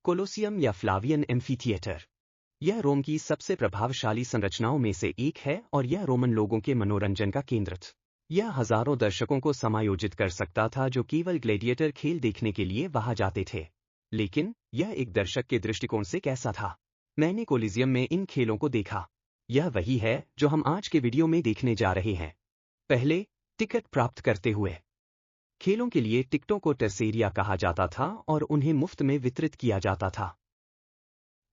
Colosseum या फ्लावियन amphitheatre. यह रोम की सबसे प्रभावशाली संरचनाओं में से एक है और यह रोमन लोगों के मनोरंजन का केंद्र था। यह हजारों दर्शकों को समायोजित कर सकता था जो केवल ग्लैडिएटर खेल देखने के लिए वहां जाते थे। लेकिन यह एक दर्शक के दृष्टिकोण से कैसा था? मैंने कोलिजियम में इन खेलों को देखा। यह वही है जो हम आज के वीडियो में देखने जा रहे हैं। पहले, टिकट प्राप्त करते हुए। खेलों के लिए टिकटों को टेसेरिया कहा जाता था और उन्हें मुफ्त में वितरित किया जाता था।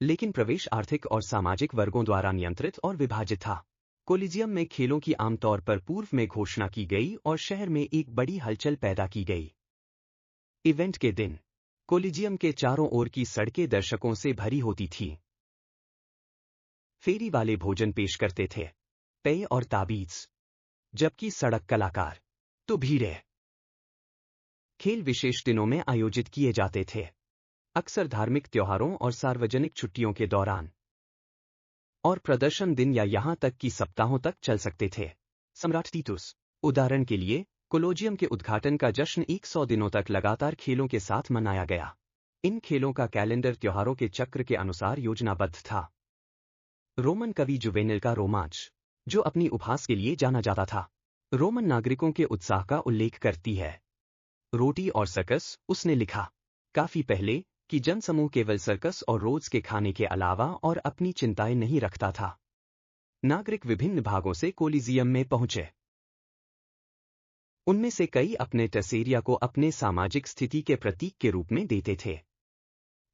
लेकिन प्रवेश आर्थिक और सामाजिक वर्गों द्वारा नियंत्रित और विभाजित था। कोलिजियम में खेलों की आमतौर पर पूर्व में घोषणा की गई और शहर में एक बड़ी हलचल पैदा की गई। इवेंट के दिन कोलिजियम के चारों ओर की सड़कें दर्शकों से भरी होती थीं। फेरी वाले भोजन पेश करते थे, पेय और ताबीज, जबकि सड़क कलाकार तो भीड़। खेल विशेष दिनों में आयोजित किए जाते थे, अक्सर धार्मिक त्योहारों और सार्वजनिक छुट्टियों के दौरान, और प्रदर्शन दिन या यहां तक कि सप्ताहों तक चल सकते थे। सम्राट तीतुस, उदाहरण के लिए, कोलोजियम के उद्घाटन का जश्न 100 दिनों तक लगातार खेलों के साथ मनाया गया। इन खेलों का कैलेंडर त्योहारों के चक्र के अनुसार योजनाबद्ध था। रोमन कवि जुवेनिल का रोमांच, जो अपनी उपहास के लिए जाना जाता था, रोमन नागरिकों के उत्साह का उल्लेख करती है। रोटी और सर्कस, उसने लिखा, काफी पहले, कि जनसमूह केवल सर्कस और रोज के खाने के अलावा और अपनी चिंताएं नहीं रखता था। नागरिक विभिन्न भागों से कोलिजियम में पहुंचे। उनमें से कई अपने टेसेरिया को अपने सामाजिक स्थिति के प्रतीक के रूप में देते थे।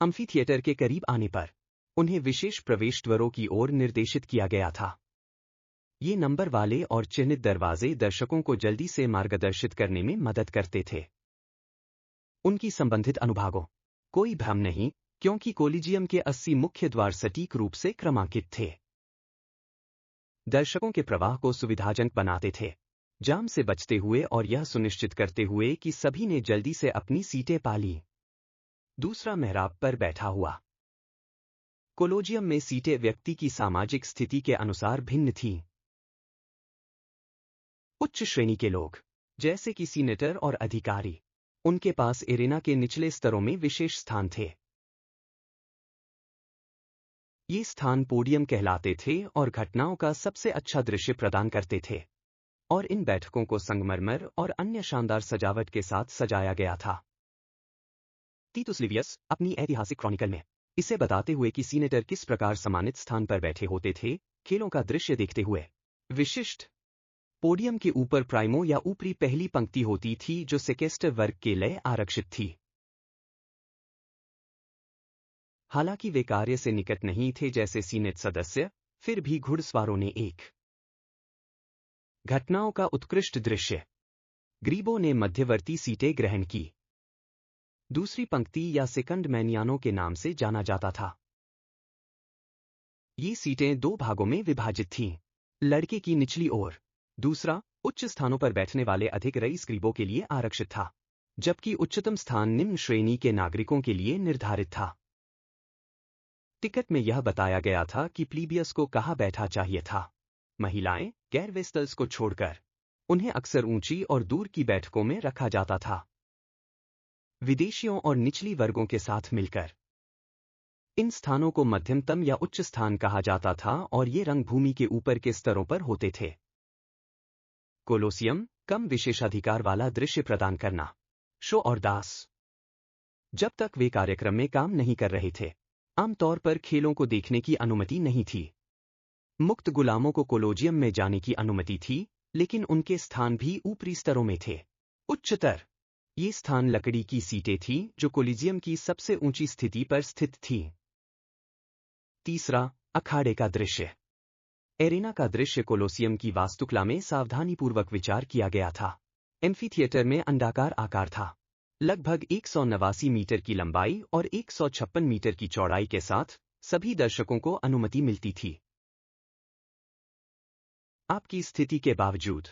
अम्फीथिएटर के करीब आने पर उन्हें विशेष प्रवेश द्वारों की ओर निर्देशित किया गया था। ये नंबर वाले और चिन्हित दरवाजे दर्शकों को जल्दी से मार्गदर्शित करने में मदद करते थे। उनकी संबंधित अनुभागों, कोई भ्रम नहीं, क्योंकि कोलिजियम के 80 मुख्य द्वार सटीक रूप से क्रमांकित थे। दर्शकों के प्रवाह को सुविधाजनक बनाते थे, जाम से बचते हुए और यह सुनिश्चित करते हुए कि सभी ने जल्दी से अपनी सीटें पा लीं। दूसरा, मेहराब पर बैठा हुआ। कोलोजियम में सीटें व्यक्ति की सामाजिक स्थिति के अनुसार भिन्न थीं। उच्च श्रेणी के लोग, जैसे कि सीनेटर और अधिकारी, उनके पास एरेना के निचले स्तरों में विशेष स्थान थे। ये स्थान पोडियम कहलाते थे और घटनाओं का सबसे अच्छा दृश्य प्रदान करते थे, और इन बैठकों को संगमरमर और अन्य शानदार सजावट के साथ सजाया गया था। तीतुस लिवियस अपनी ऐतिहासिक क्रॉनिकल में इसे बताते हुए कि सीनेटर किस प्रकार सम्मानित स्थान पर बैठे होते थे, खेलों का दृश्य देखते हुए, विशिष्ट पोडियम के ऊपर प्राइमो या ऊपरी पहली पंक्ति होती थी जो सेकेस्टर वर्ग के लिए आरक्षित थी। हालांकि वे कार्य से निकट नहीं थे जैसे सीनेट सदस्य, फिर भी घुड़सवारों ने एक घटनाओं का उत्कृष्ट दृश्य। ग्रीबो ने मध्यवर्ती सीटें ग्रहण की। दूसरी पंक्ति या सेकंड मैनियानो के नाम से जाना जाता था। ये सीटें दो भागों में विभाजित थीं। लड़के की निचली ओर, दूसरा, उच्च स्थानों पर बैठने वाले अधिक रईस ग्रीबो के लिए आरक्षित था, जबकि उच्चतम स्थान निम्न श्रेणी के नागरिकों के लिए निर्धारित था। टिकट में यह बताया गया था कि प्लीबियस को कहाँ बैठा चाहिए था। महिलाएं, गैर वेस्टल्स को छोड़कर, उन्हें अक्सर ऊंची और दूर की बैठकों में रखा जाता था। विदेशियों और निचली वर्गों के साथ मिलकर इन स्थानों को मध्यमतम या उच्च स्थान कहा जाता था और ये रंगभूमि के ऊपर के स्तरों पर होते थे। कोलोसियम, कम विशेषाधिकार वाला दृश्य प्रदान करना। शो और दास, जब तक वे कार्यक्रम में काम नहीं कर रहे थे, आमतौर पर खेलों को देखने की अनुमति नहीं थी। मुक्त गुलामों को कोलोजियम में जाने की अनुमति थी, लेकिन उनके स्थान भी ऊपरी स्तरों में थे। उच्चतर, ये स्थान लकड़ी की सीटें थीं जो कोलिजियम की सबसे ऊंची स्थिति पर स्थित थीं। तीसरा, अखाड़े का दृश्य। एरेना का दृश्य कोलोसियम की वास्तुकला में सावधानीपूर्वक विचार किया गया था। एम्फीथिएटर में अंडाकार आकार था, लगभग 189 मीटर की लंबाई और 156 मीटर की चौड़ाई के साथ सभी दर्शकों को अनुमति मिलती थी। आपकी स्थिति के बावजूद,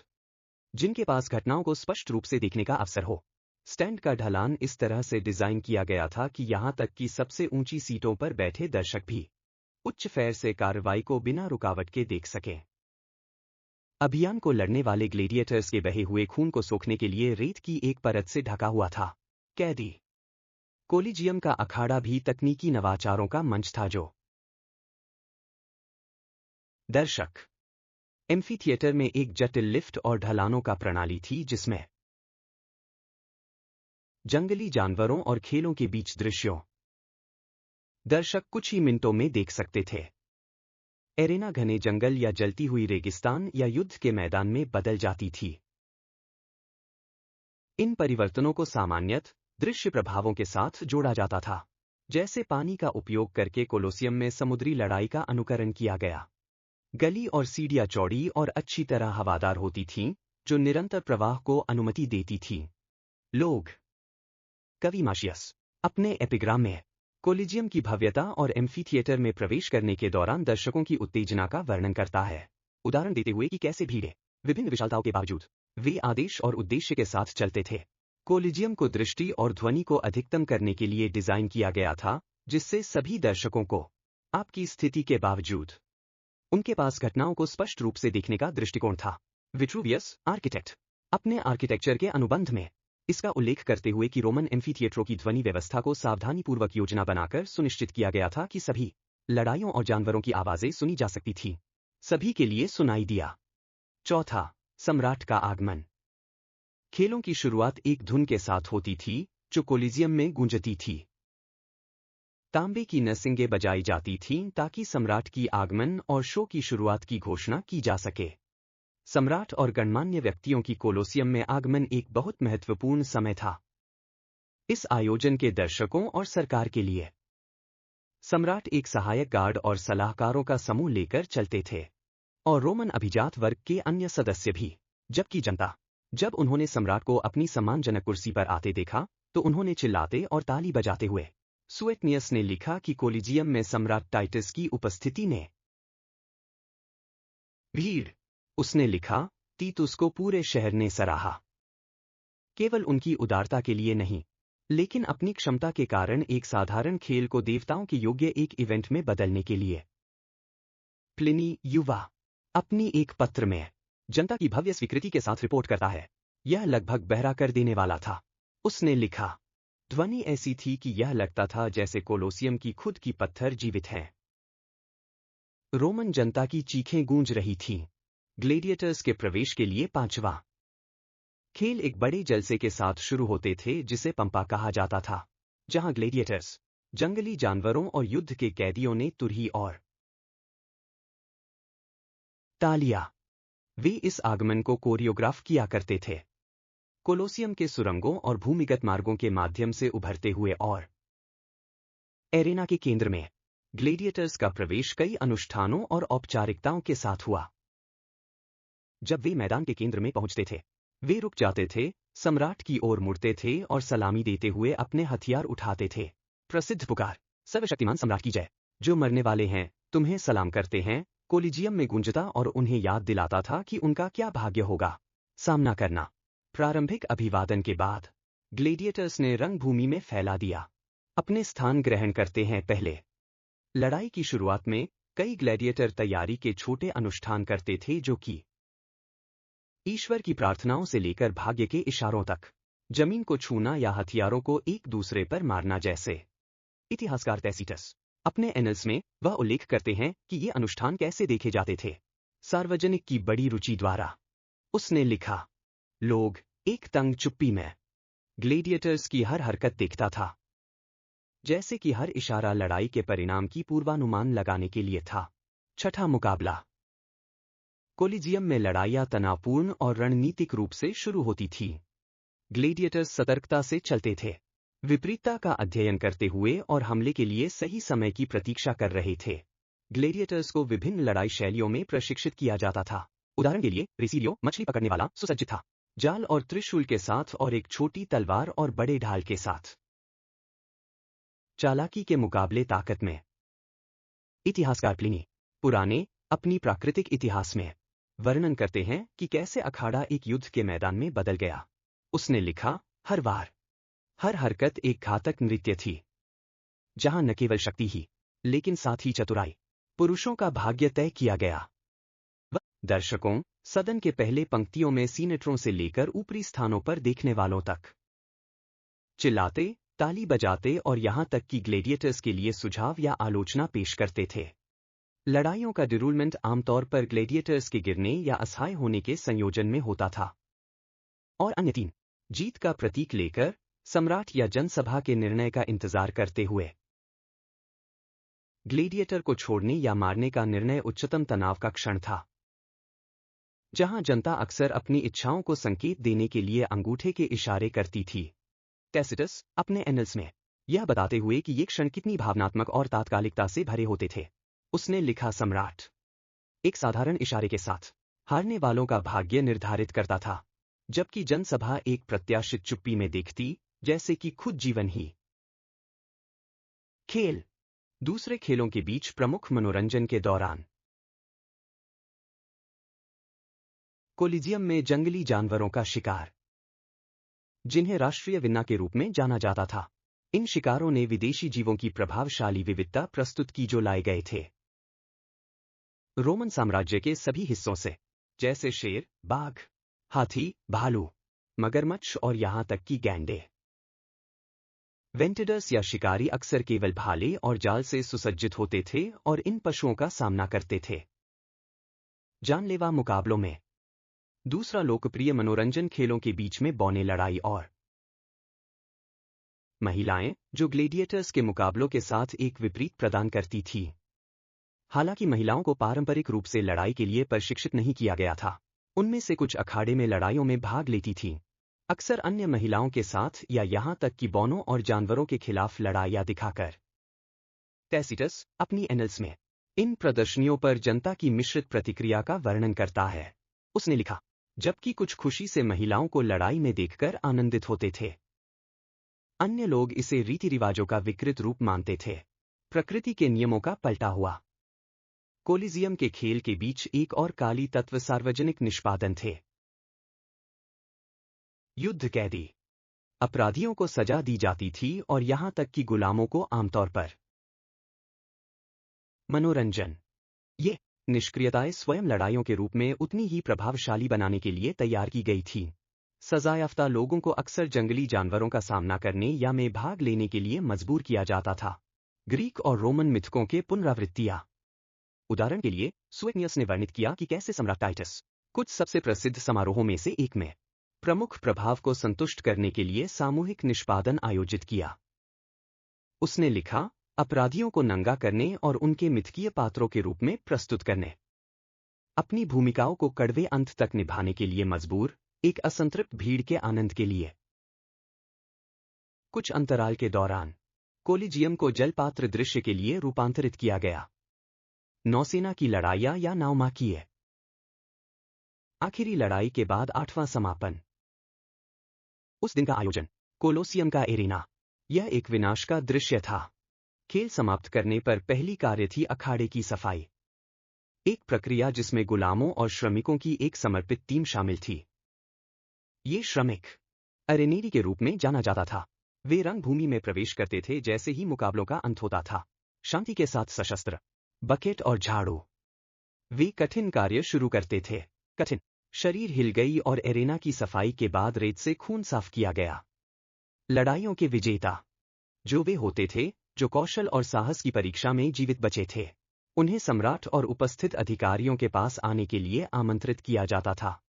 जिनके पास घटनाओं को स्पष्ट रूप से देखने का अवसर हो, स्टैंड का ढलान इस तरह से डिजाइन किया गया था कि यहां तक कि सबसे ऊंची सीटों पर बैठे दर्शक भी उच्च फैर से कार्रवाई को बिना रुकावट के देख सकें। अभियान को लड़ने वाले ग्लेडिएटर्स के बहे हुए खून को सोखने के लिए रेत की एक परत से ढका हुआ था। कैदी कोलिजियम का अखाड़ा भी तकनीकी नवाचारों का मंच था जो दर्शक एम्फीथिएटर में एक जटिल लिफ्ट और ढलानों का प्रणाली थी जिसमें जंगली जानवरों और खेलों के बीच दृश्यों दर्शक कुछ ही मिनटों में देख सकते थे। एरेना घने जंगल या जलती हुई रेगिस्तान या युद्ध के मैदान में बदल जाती थी। इन परिवर्तनों को सामान्यतः दृश्य प्रभावों के साथ जोड़ा जाता था, जैसे पानी का उपयोग करके कोलोसियम में समुद्री लड़ाई का अनुकरण किया गया। गली और सीढ़ियां चौड़ी और अच्छी तरह हवादार होती थीं, जो निरंतर प्रवाह को अनुमति देती थीं। लोग कवि मार्शियस अपने एपिग्राम में कोलिजियम की भव्यता और एम्फीथिएटर में प्रवेश करने के दौरान दर्शकों की उत्तेजना का वर्णन करता है, उदाहरण देते हुए कि कैसे भीड़ें विभिन्न विशालताओं के बावजूद वे आदेश और उद्देश्य के साथ चलते थे। कोलिजियम को दृष्टि और ध्वनि को अधिकतम करने के लिए डिजाइन किया गया था, जिससे सभी दर्शकों को आपकी स्थिति के बावजूद उनके पास घटनाओं को स्पष्ट रूप से देखने का दृष्टिकोण था। विट्रूवियस आर्किटेक्ट अपने आर्किटेक्चर के अनुबंध में इसका उल्लेख करते हुए कि रोमन एम्फीथिएटरों की ध्वनि व्यवस्था को सावधानीपूर्वक योजना बनाकर सुनिश्चित किया गया था कि सभी लड़ाइयों और जानवरों की आवाजें सुनी जा सकती थीं, सभी के लिए सुनाई दिया। चौथा, सम्राट का आगमन। खेलों की शुरुआत एक धुन के साथ होती थी जो कोलिजियम में गूंजती थी। तांबे की नरसिंगे बजाई जाती थीं ताकि सम्राट की आगमन और शो की शुरुआत की घोषणा की जा सके। सम्राट और गणमान्य व्यक्तियों की कोलोसियम में आगमन एक बहुत महत्वपूर्ण समय था। इस आयोजन के दर्शकों और सरकार के लिए सम्राट एक सहायक गार्ड और सलाहकारों का समूह लेकर चलते थे, और रोमन अभिजात वर्ग के अन्य सदस्य भी। जबकि जनता जब उन्होंने सम्राट को अपनी सम्मानजनक कुर्सी पर आते देखा तो उन्होंने चिल्लाते और ताली बजाते हुए सुएटनियस ने लिखा कि कोलिजियम में सम्राट टाइटस की उपस्थिति ने भीड़ उसने लिखा, तीतुस को पूरे शहर ने सराहा, केवल उनकी उदारता के लिए नहीं, लेकिन अपनी क्षमता के कारण एक साधारण खेल को देवताओं के योग्य एक इवेंट में बदलने के लिए। प्लिनी युवा अपनी एक पत्र में जनता की भव्य स्वीकृति के साथ रिपोर्ट करता है, यह लगभग बहरा कर देने वाला था। उसने लिखा, ध्वनि ऐसी थी कि यह लगता था जैसे कोलोसियम की खुद की पत्थर जीवित हैं। रोमन जनता की चीखें गूंज रही थीं। ग्लेडिएटर्स के प्रवेश के लिए पांचवा खेल एक बड़े जलसे के साथ शुरू होते थे जिसे पंपा कहा जाता था, जहां ग्लेडिएटर्स जंगली जानवरों और युद्ध के कैदियों ने तुरही और तालियां वे इस आगमन को कोरियोग्राफ किया करते थे, कोलोसियम के सुरंगों और भूमिगत मार्गों के माध्यम से उभरते हुए। और एरेना के केंद्र में ग्लेडिएटर्स का प्रवेश कई अनुष्ठानों और औपचारिकताओं के साथ हुआ। जब वे मैदान के केंद्र में पहुंचते थे, वे रुक जाते थे, सम्राट की ओर मुड़ते थे और सलामी देते हुए अपने हथियार उठाते थे। प्रसिद्ध पुकार, सर्वशक्तिमान सम्राट की जय, जो मरने वाले हैं तुम्हें सलाम करते हैं, कोलिजियम में गूंजता और उन्हें याद दिलाता था कि उनका क्या भाग्य होगा सामना करना। प्रारंभिक अभिवादन के बाद ग्लेडिएटर्स ने रंगभूमि में फैला दिया, अपने स्थान ग्रहण करते हैं। पहले लड़ाई की शुरुआत में कई ग्लैडिएटर तैयारी के छोटे अनुष्ठान करते थे, जो कि ईश्वर की प्रार्थनाओं से लेकर भाग्य के इशारों तक, जमीन को छूना या हथियारों को एक दूसरे पर मारना जैसे। इतिहासकार टैसीटस अपने एनल्स में वह उल्लेख करते हैं कि ये अनुष्ठान कैसे देखे जाते थे, सार्वजनिक की बड़ी रुचि द्वारा। उसने लिखा, लोग एक तंग चुप्पी में ग्लेडिएटर्स की हर हरकत देखता था, जैसे कि हर इशारा लड़ाई के परिणाम की पूर्वानुमान लगाने के लिए था। छठा मुकाबला। कोलिजियम में लड़ाइयां तनावपूर्ण और रणनीतिक रूप से शुरू होती थी। ग्लेडिएटर्स सतर्कता से चलते थे, विपरीतता का अध्ययन करते हुए और हमले के लिए सही समय की प्रतीक्षा कर रहे थे। ग्लेडिएटर्स को विभिन्न लड़ाई शैलियों में प्रशिक्षित किया जाता था। उदाहरण के लिए रेसिलियो मछली पकड़ने वाला सुसज्जित था, जाल और त्रिशूल के साथ और एक छोटी तलवार और बड़े ढाल के साथ। चालाकी के मुकाबले ताकत में। इतिहासकार प्लिनी पुराने अपनी प्राकृतिक इतिहास में वर्णन करते हैं कि कैसे अखाड़ा एक युद्ध के मैदान में बदल गया। उसने लिखा, हर वार, हर हरकत एक घातक नृत्य थी, जहां न केवल शक्ति ही लेकिन साथ ही चतुराई, पुरुषों का भाग्य तय किया गया। दर्शकों, सदन के पहले पंक्तियों में सीनेटरों से लेकर ऊपरी स्थानों पर देखने वालों तक चिल्लाते, ताली बजाते और यहां तक कि ग्लेडिएटर्स के लिए सुझाव या आलोचना पेश करते थे। लड़ाइयों का डिरूलमेंट आमतौर पर ग्लेडिएटर्स के गिरने या असहाय होने के संयोजन में होता था। और अन्य 3 जीत का प्रतीक लेकर सम्राट या जनसभा के निर्णय का इंतजार करते हुए। ग्लेडिएटर को छोड़ने या मारने का निर्णय उच्चतम तनाव का क्षण था, जहां जनता अक्सर अपनी इच्छाओं को संकेत देने के लिए अंगूठे के इशारे करती थी। टैसिटस अपने एनल्स में यह बताते हुए कि ये क्षण कितनी भावनात्मक और तात्कालिकता से भरे होते थे, उसने लिखा, सम्राट एक साधारण इशारे के साथ हारने वालों का भाग्य निर्धारित करता था, जबकि जनसभा एक प्रत्याशित चुप्पी में देखती, जैसे कि खुद जीवन ही। खेल। दूसरे खेलों के बीच प्रमुख मनोरंजन के दौरान कोलिजियम में जंगली जानवरों का शिकार, जिन्हें राष्ट्रीय विन्ना के रूप में जाना जाता था। इन शिकारों ने विदेशी जीवों की प्रभावशाली विविधता प्रस्तुत की जो लाए गए थे रोमन साम्राज्य के सभी हिस्सों से, जैसे शेर, बाघ, हाथी, भालू, मगरमच्छ और यहां तक कि गैंडे। वेंटेडर्स या शिकारी अक्सर केवल भाले और जाल से सुसज्जित होते थे और इन पशुओं का सामना करते थे। जानलेवा मुकाबलों में दूसरा लोकप्रिय मनोरंजन खेलों के बीच में बौने लड़ाई और महिलाएं, जो ग्लेडिएटर्स के मुकाबलों के साथ एक विपरीत प्रदान करती थी। हालांकि महिलाओं को पारंपरिक रूप से लड़ाई के लिए प्रशिक्षित नहीं किया गया था, उनमें से कुछ अखाड़े में लड़ाइयों में भाग लेती थीं, अक्सर अन्य महिलाओं के साथ या यहां तक कि बौनों और जानवरों के खिलाफ लड़ाइयां दिखाकर। टैसिटस अपनी एनल्स में इन प्रदर्शनियों पर जनता की मिश्रित प्रतिक्रिया का वर्णन करता है। उसने लिखा, जबकि कुछ खुशी से महिलाओं को लड़ाई में देखकर आनंदित होते थे, अन्य लोग इसे रीति रिवाजों का विकृत रूप मानते थे, प्रकृति के नियमों का पलटा हुआ। कोलिजियम के खेल के बीच एक और काली तत्व सार्वजनिक निष्पादन थे। युद्ध कैदी अपराधियों को सजा दी जाती थी और यहां तक कि गुलामों को आमतौर पर। मनोरंजन। ये निष्क्रियताएं स्वयं लड़ाइयों के रूप में उतनी ही प्रभावशाली बनाने के लिए तैयार की गई थी। सजायाफ्ता लोगों को अक्सर जंगली जानवरों का सामना करने या में भाग लेने के लिए मजबूर किया जाता था। ग्रीक और रोमन मिथकों के पुनरावृत्तियां। उदाहरण के लिए, सुएटनियस ने वर्णित किया कि कैसे सम्राट टाइटस कुछ सबसे प्रसिद्ध समारोहों में से एक में प्रमुख प्रभाव को संतुष्ट करने के लिए सामूहिक निष्पादन आयोजित किया। उसने लिखा, अपराधियों को नंगा करने और उनके मिथकीय पात्रों के रूप में प्रस्तुत करने, अपनी भूमिकाओं को कड़वे अंत तक निभाने के लिए मजबूर, एक असंतृप्त भीड़ के आनंद के लिए। कुछ अंतराल के दौरान कोलिजियम को जलपात्र दृश्य के लिए रूपांतरित किया गया। नौसेना की लड़ाइयां या नाउमाकिए। आखिरी लड़ाई के बाद 8वां समापन। उस दिन का आयोजन कोलोसियम का एरेना। यह एक विनाश का दृश्य था। खेल समाप्त करने पर पहली कार्य थी अखाड़े की सफाई, एक प्रक्रिया जिसमें गुलामों और श्रमिकों की एक समर्पित टीम शामिल थी। ये श्रमिक अरेनेरी के रूप में जाना जाता था। वे रंगभूमि में प्रवेश करते थे जैसे ही मुकाबलों का अंत होता था, शांति के साथ सशस्त्र, बकेट और झाड़ू। वे कठिन कार्य शुरू करते थे। कठिन शरीर हिल गई और एरेना की सफाई के बाद रेत से खून साफ किया गया। लड़ाइयों के विजेता जो वे होते थे जो कौशल और साहस की परीक्षा में जीवित बचे थे, उन्हें सम्राट और उपस्थित अधिकारियों के पास आने के लिए आमंत्रित किया जाता था।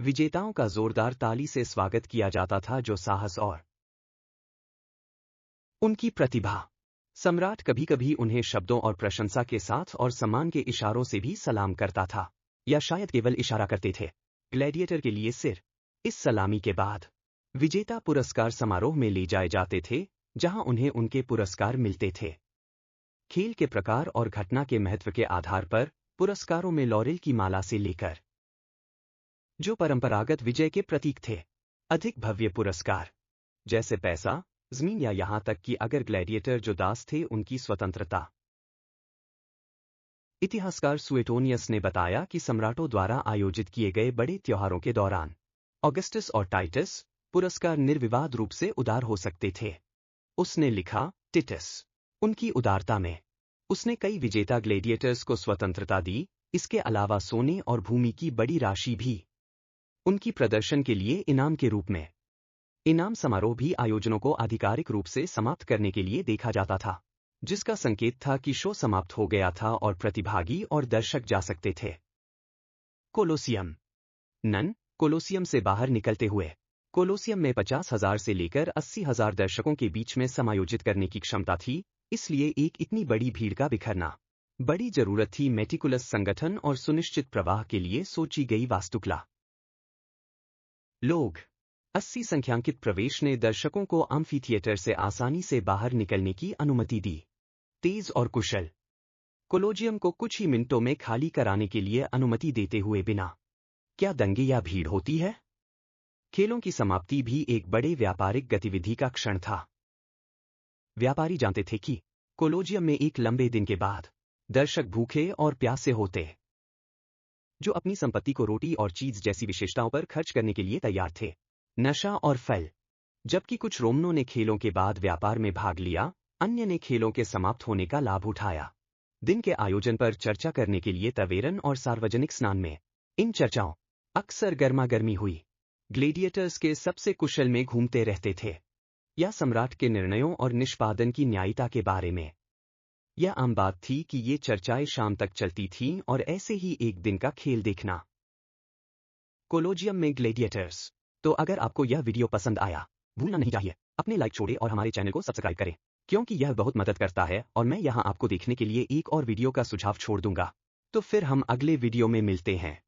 विजेताओं का जोरदार ताली से स्वागत किया जाता था जो साहस और उनकी प्रतिभा। सम्राट कभी कभी उन्हें शब्दों और प्रशंसा के साथ और सम्मान के इशारों से भी सलाम करता था, या शायद केवल इशारा करते थे। ग्लैडिएटर के लिए सिर। इस सलामी के बाद विजेता पुरस्कार समारोह में ले जाए जाते थे, जहां उन्हें उनके पुरस्कार मिलते थे। खेल के प्रकार और घटना के महत्व के आधार पर पुरस्कारों में लॉरेल की माला से लेकर, जो परंपरागत विजय के प्रतीक थे, अधिक भव्य पुरस्कार जैसे पैसा, जमीन या यहां तक कि अगर ग्लैडिएटर जो दास थे उनकी स्वतंत्रता। इतिहासकार सुएटोनियस ने बताया कि सम्राटों द्वारा आयोजित किए गए बड़े त्योहारों के दौरान ऑगस्टस और टाइटस पुरस्कार निर्विवाद रूप से उदार हो सकते थे। उसने लिखा, टिटस उनकी उदारता में उसने कई विजेता ग्लेडिएटर्स को स्वतंत्रता दी, इसके अलावा सोने और भूमि की बड़ी राशि भी उनकी प्रदर्शन के लिए इनाम के रूप में। इनाम समारोह भी आयोजनों को आधिकारिक रूप से समाप्त करने के लिए देखा जाता था, जिसका संकेत था कि शो समाप्त हो गया था और प्रतिभागी और दर्शक जा सकते थे। कोलोसियम। कोलोसियम से बाहर निकलते हुए, कोलोसियम में 50,000 से लेकर 80,000 दर्शकों के बीच में समायोजित करने की क्षमता थी, इसलिए एक इतनी बड़ी भीड़ का बिखरना बड़ी जरूरत थी मेटिकुलस संगठन और सुनिश्चित प्रवाह के लिए सोची गई वास्तुकला। लोग 80 संख्यांकित प्रवेश ने दर्शकों को एम्फीथिएटर से आसानी से बाहर निकलने की अनुमति दी। तेज और कुशल। कोलोजियम को कुछ ही मिनटों में खाली कराने के लिए अनुमति देते हुए बिना क्या दंगे या भीड़ होती है। खेलों की समाप्ति भी एक बड़े व्यापारिक गतिविधि का क्षण था। व्यापारी जानते थे कि कोलोजियम में एक लंबे दिन के बाद दर्शक भूखे और प्यासे होते, जो अपनी संपत्ति को रोटी और चीज जैसी विशेषताओं पर खर्च करने के लिए तैयार थे। नशा और फल। जबकि कुछ रोमनों ने खेलों के बाद व्यापार में भाग लिया, अन्य ने खेलों के समाप्त होने का लाभ उठाया। दिन के आयोजन पर चर्चा करने के लिए तवेरन और सार्वजनिक स्नान में इन चर्चाओं अक्सर गर्मागर्मी हुई। ग्लेडिएटर्स के सबसे कुशल में घूमते रहते थे, या सम्राट के निर्णयों और निष्पादन की न्यायिता के बारे में। यह आम बात थी कि ये चर्चाएं शाम तक चलती थीं और ऐसे ही एक दिन का खेल देखना। कोलोजियम में ग्लेडिएटर्स। तो अगर आपको यह वीडियो पसंद आया, भूलना नहीं चाहिए अपने लाइक छोड़े और हमारे चैनल को सब्सक्राइब करें, क्योंकि यह बहुत मदद करता है और मैं यहां आपको देखने के लिए एक और वीडियो का सुझाव छोड़ दूंगा। तो फिर हम अगले वीडियो में मिलते हैं।